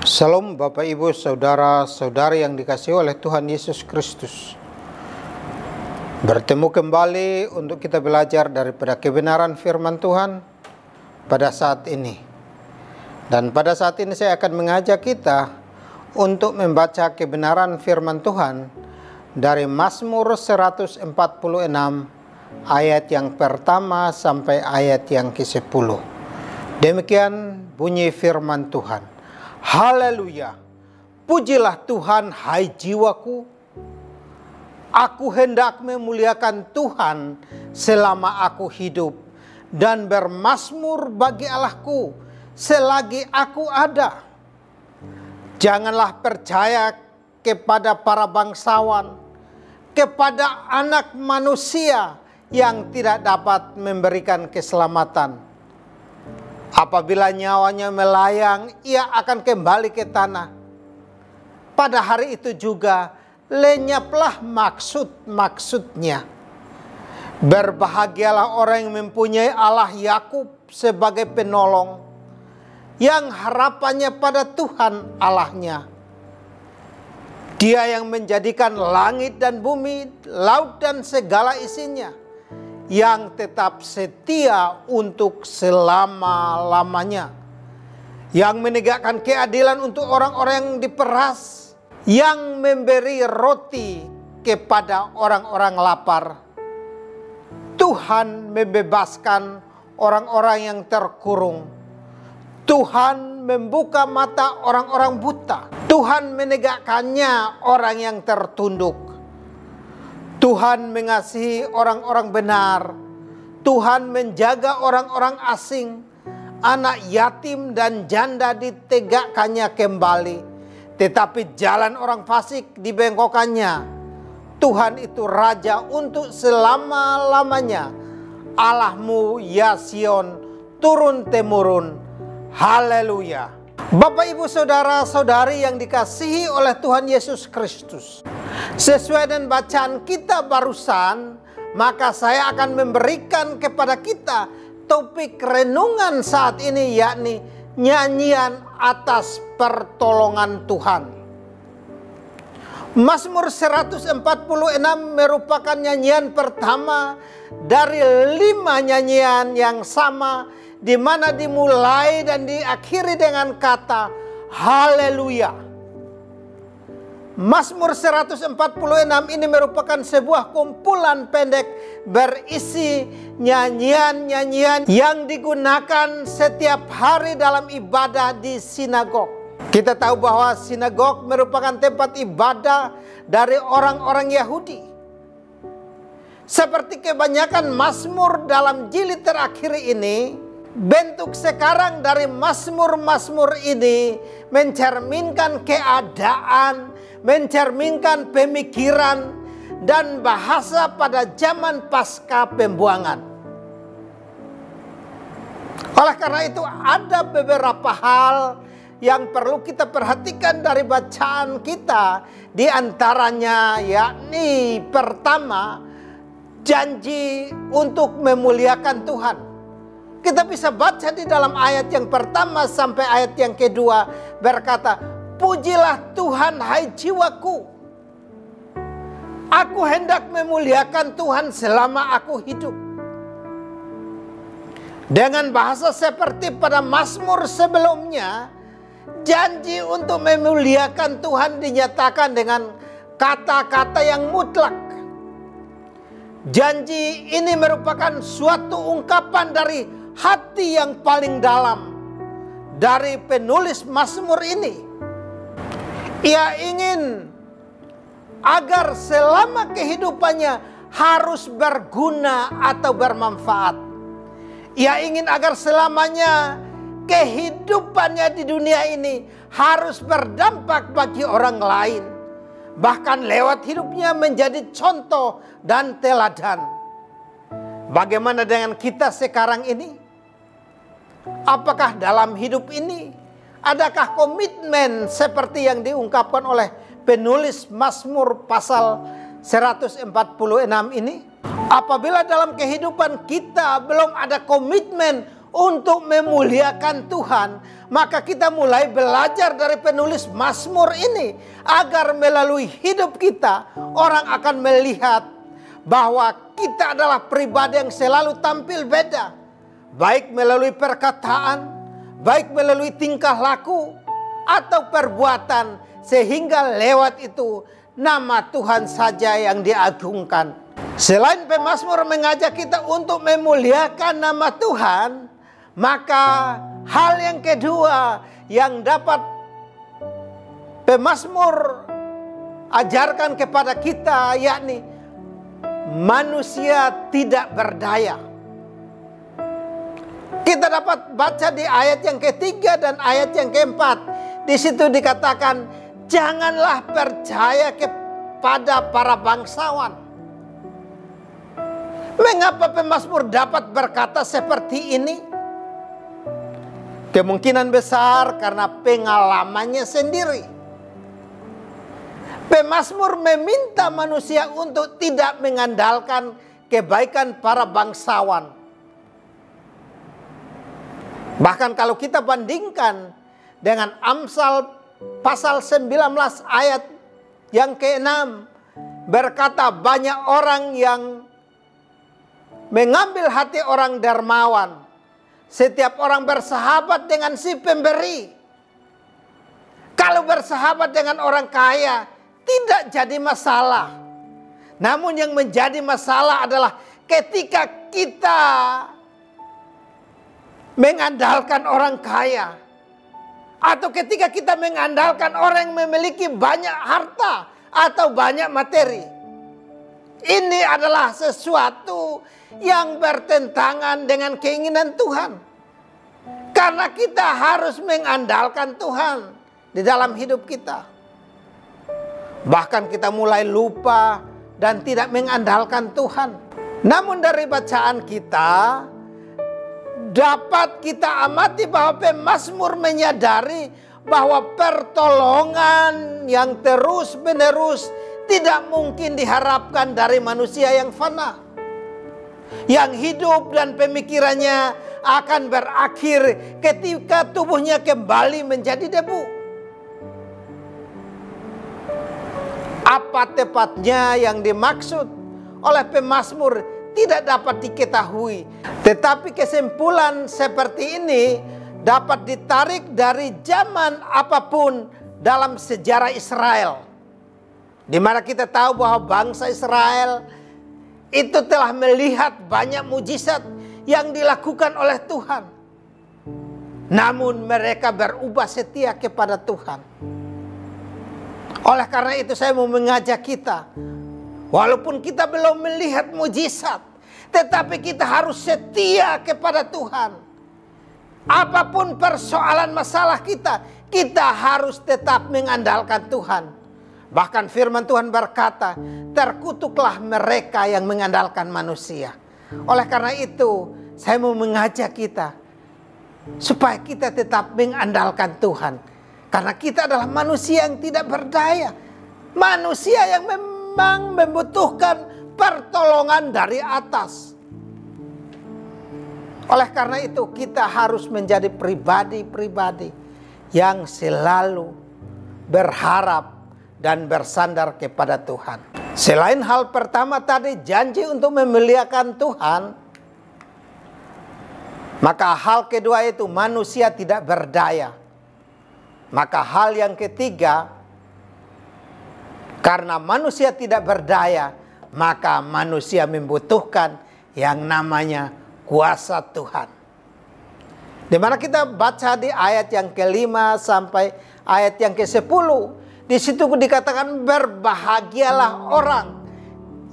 Salam Bapak Ibu Saudara-saudari yang dikasihi oleh Tuhan Yesus Kristus. Bertemu kembali untuk kita belajar daripada kebenaran firman Tuhan pada saat ini. Dan pada saat ini saya akan mengajak kita untuk membaca kebenaran firman Tuhan dari Mazmur 146 ayat yang pertama sampai ayat yang ke-10. Demikian bunyi firman Tuhan. Haleluya, pujilah Tuhan hai jiwaku. Aku hendak memuliakan Tuhan selama aku hidup, dan bermazmur bagi Allahku selagi aku ada. Janganlah percaya kepada para bangsawan, kepada anak manusia yang tidak dapat memberikan keselamatan. Apabila nyawanya melayang, ia akan kembali ke tanah. Pada hari itu juga lenyaplah maksud-maksudnya. Berbahagialah orang yang mempunyai Allah Yakub sebagai penolong, yang harapannya pada Tuhan Allahnya. Dia yang menjadikan langit dan bumi, laut dan segala isinya, yang tetap setia untuk selama-lamanya, yang menegakkan keadilan untuk orang-orang yang diperas, yang memberi roti kepada orang-orang lapar. Tuhan membebaskan orang-orang yang terkurung. Tuhan membuka mata orang-orang buta. Tuhan menegakkannya orang yang tertunduk. Tuhan mengasihi orang-orang benar. Tuhan menjaga orang-orang asing. Anak yatim dan janda ditegakkannya kembali. Tetapi jalan orang fasik dibengkokkannya. Tuhan itu Raja untuk selama-lamanya. Allahmu ya Sion, turun-temurun. Haleluya. Bapak Ibu Saudara-saudari yang dikasihi oleh Tuhan Yesus Kristus, sesuai dengan bacaan kita barusan, maka saya akan memberikan kepada kita topik renungan saat ini, yakni nyanyian atas pertolongan Tuhan. Mazmur 146 merupakan nyanyian pertama dari 5 nyanyian yang sama, di mana dimulai dan diakhiri dengan kata haleluya. Mazmur 146 ini merupakan sebuah kumpulan pendek berisi nyanyian-nyanyian yang digunakan setiap hari dalam ibadah di sinagog. Kita tahu bahwa sinagog merupakan tempat ibadah dari orang-orang Yahudi. Seperti kebanyakan mazmur dalam jilid terakhir ini, bentuk sekarang dari mazmur-mazmur ini mencerminkan keadaan, mencerminkan pemikiran dan bahasa pada zaman pasca pembuangan. Oleh karena itu ada beberapa hal yang perlu kita perhatikan dari bacaan kita. Di antaranya yakni pertama, janji untuk memuliakan Tuhan. Kita bisa baca di dalam ayat yang pertama sampai ayat yang kedua berkata, pujilah Tuhan hai jiwaku. Aku hendak memuliakan Tuhan selama aku hidup. Dengan bahasa seperti pada mazmur sebelumnya, janji untuk memuliakan Tuhan dinyatakan dengan kata-kata yang mutlak. Janji ini merupakan suatu ungkapan dari hati yang paling dalam dari penulis mazmur ini. Ia ingin agar selama kehidupannya harus berguna atau bermanfaat. Ia ingin agar selamanya kehidupannya di dunia ini harus berdampak bagi orang lain. Bahkan lewat hidupnya menjadi contoh dan teladan. Bagaimana dengan kita sekarang ini? Apakah dalam hidup ini adakah komitmen seperti yang diungkapkan oleh penulis Mazmur pasal 146 ini? Apabila dalam kehidupan kita belum ada komitmen untuk memuliakan Tuhan, maka kita mulai belajar dari penulis Mazmur ini, agar melalui hidup kita orang akan melihat bahwa kita adalah pribadi yang selalu tampil beda, baik melalui perkataan, baik melalui tingkah laku atau perbuatan, sehingga lewat itu nama Tuhan saja yang diagungkan. Selain pemazmur mengajak kita untuk memuliakan nama Tuhan, maka hal yang kedua yang dapat pemazmur ajarkan kepada kita, yakni manusia tidak berdaya. Kita dapat baca di ayat yang ketiga dan ayat yang keempat. Di situ dikatakan, janganlah percaya kepada para bangsawan. Mengapa pemazmur dapat berkata seperti ini? Kemungkinan besar karena pengalamannya sendiri. Pemazmur meminta manusia untuk tidak mengandalkan kebaikan para bangsawan. Bahkan kalau kita bandingkan dengan Amsal pasal 19 ayat yang ke-6, berkata banyak orang yang mengambil hati orang dermawan. Setiap orang bersahabat dengan si pemberi. Kalau bersahabat dengan orang kaya tidak jadi masalah. Namun yang menjadi masalah adalah ketika kita mengandalkan orang kaya, atau ketika kita mengandalkan orang yang memiliki banyak harta atau banyak materi. Ini adalah sesuatu yang bertentangan dengan keinginan Tuhan. Karena kita harus mengandalkan Tuhan di dalam hidup kita. Bahkan kita mulai lupa dan tidak mengandalkan Tuhan. Namun dari bacaan kita dapat kita amati bahwa pemazmur menyadari bahwa pertolongan yang terus-menerus tidak mungkin diharapkan dari manusia yang fana, yang hidup dan pemikirannya akan berakhir ketika tubuhnya kembali menjadi debu. Apa tepatnya yang dimaksud oleh pemazmur tidak dapat diketahui. Tetapi kesimpulan seperti ini dapat ditarik dari zaman apapun dalam sejarah Israel, di mana kita tahu bahwa bangsa Israel itu telah melihat banyak mujizat yang dilakukan oleh Tuhan. Namun mereka berubah setia kepada Tuhan. Oleh karena itu saya mau mengajak kita, walaupun kita belum melihat mujizat, tetapi kita harus setia kepada Tuhan. Apapun persoalan masalah kita, kita harus tetap mengandalkan Tuhan. Bahkan firman Tuhan berkata, terkutuklah mereka yang mengandalkan manusia. Oleh karena itu, saya mau mengajak kita supaya kita tetap mengandalkan Tuhan. Karena kita adalah manusia yang tidak berdaya. Manusia yang memang membutuhkan pertolongan dari atas. Oleh karena itu, kita harus menjadi pribadi-pribadi yang selalu berharap dan bersandar kepada Tuhan. Selain hal pertama tadi, janji untuk memuliakan Tuhan, maka hal kedua itu manusia tidak berdaya. Maka hal yang ketiga, karena manusia tidak berdaya, maka manusia membutuhkan yang namanya kuasa Tuhan. Di mana kita baca di ayat yang ke-5 sampai ayat yang ke-10. Di situ dikatakan, berbahagialah orang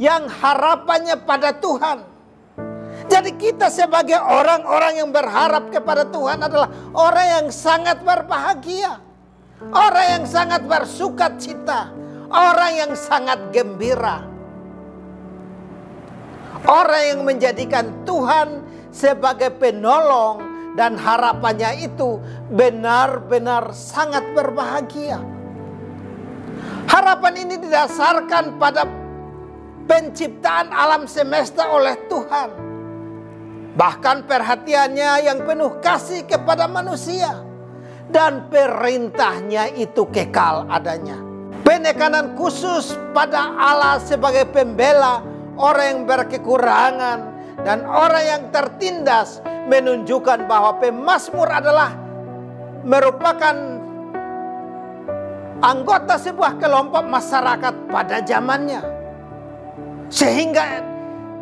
yang harapannya pada Tuhan. Jadi kita sebagai orang-orang yang berharap kepada Tuhan adalah orang yang sangat berbahagia. Orang yang sangat bersukacita. Orang yang sangat gembira. Orang yang menjadikan Tuhan sebagai penolong dan harapannya itu benar-benar sangat berbahagia. Harapan ini didasarkan pada penciptaan alam semesta oleh Tuhan. Bahkan perhatiannya yang penuh kasih kepada manusia. Dan perintahnya itu kekal adanya. Penekanan khusus pada Allah sebagai pembela orang yang berkekurangan dan orang yang tertindas, menunjukkan bahwa pemazmur adalah merupakan anggota sebuah kelompok masyarakat pada zamannya. Sehingga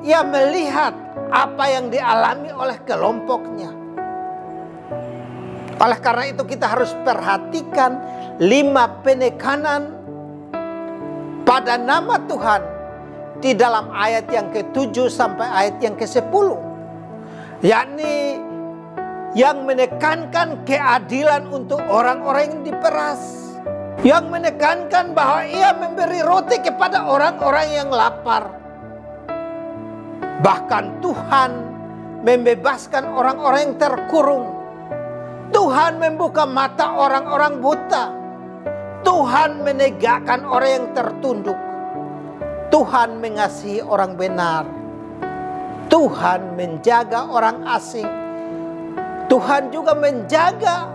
ia melihat apa yang dialami oleh kelompoknya. Oleh karena itu kita harus perhatikan 5 penekanan pada nama Tuhan di dalam ayat yang ke-7 sampai ayat yang ke-10. Yakni yang menekankan keadilan untuk orang-orang yang diperas. Yang menekankan bahwa ia memberi roti kepada orang-orang yang lapar. Bahkan Tuhan membebaskan orang-orang yang terkurung. Tuhan membuka mata orang-orang buta. Tuhan menegakkan orang yang tertunduk. Tuhan mengasihi orang benar. Tuhan menjaga orang asing. Tuhan juga menjaga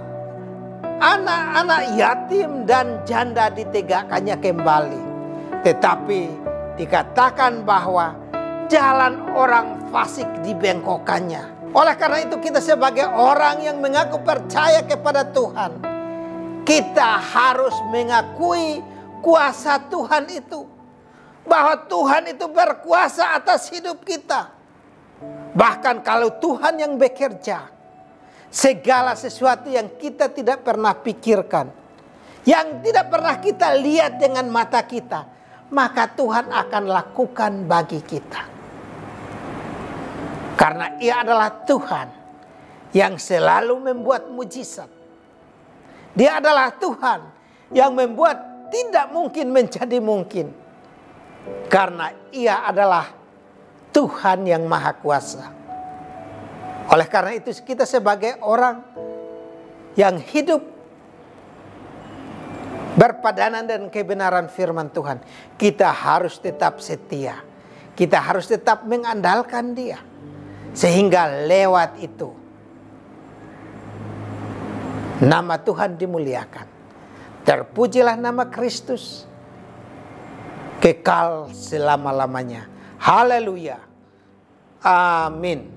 anak-anak yatim dan janda, ditegakkannya kembali. Tetapi dikatakan bahwa jalan orang fasik dibengkokkannya. Oleh karena itu kita sebagai orang yang mengaku percaya kepada Tuhan, kita harus mengakui kuasa Tuhan itu. Bahwa Tuhan itu berkuasa atas hidup kita. Bahkan kalau Tuhan yang bekerja, segala sesuatu yang kita tidak pernah pikirkan, yang tidak pernah kita lihat dengan mata kita, maka Tuhan akan lakukan bagi kita. Karena Ia adalah Tuhan yang selalu membuat mujizat. Dia adalah Tuhan yang membuat tidak mungkin menjadi mungkin. Karena Ia adalah Tuhan yang Maha Kuasa. Oleh karena itu kita sebagai orang yang hidup berpadanan dengan kebenaran firman Tuhan, kita harus tetap setia. Kita harus tetap mengandalkan Dia. Sehingga lewat itu nama Tuhan dimuliakan. Terpujilah nama Kristus kekal selama-lamanya. Haleluya. Amin.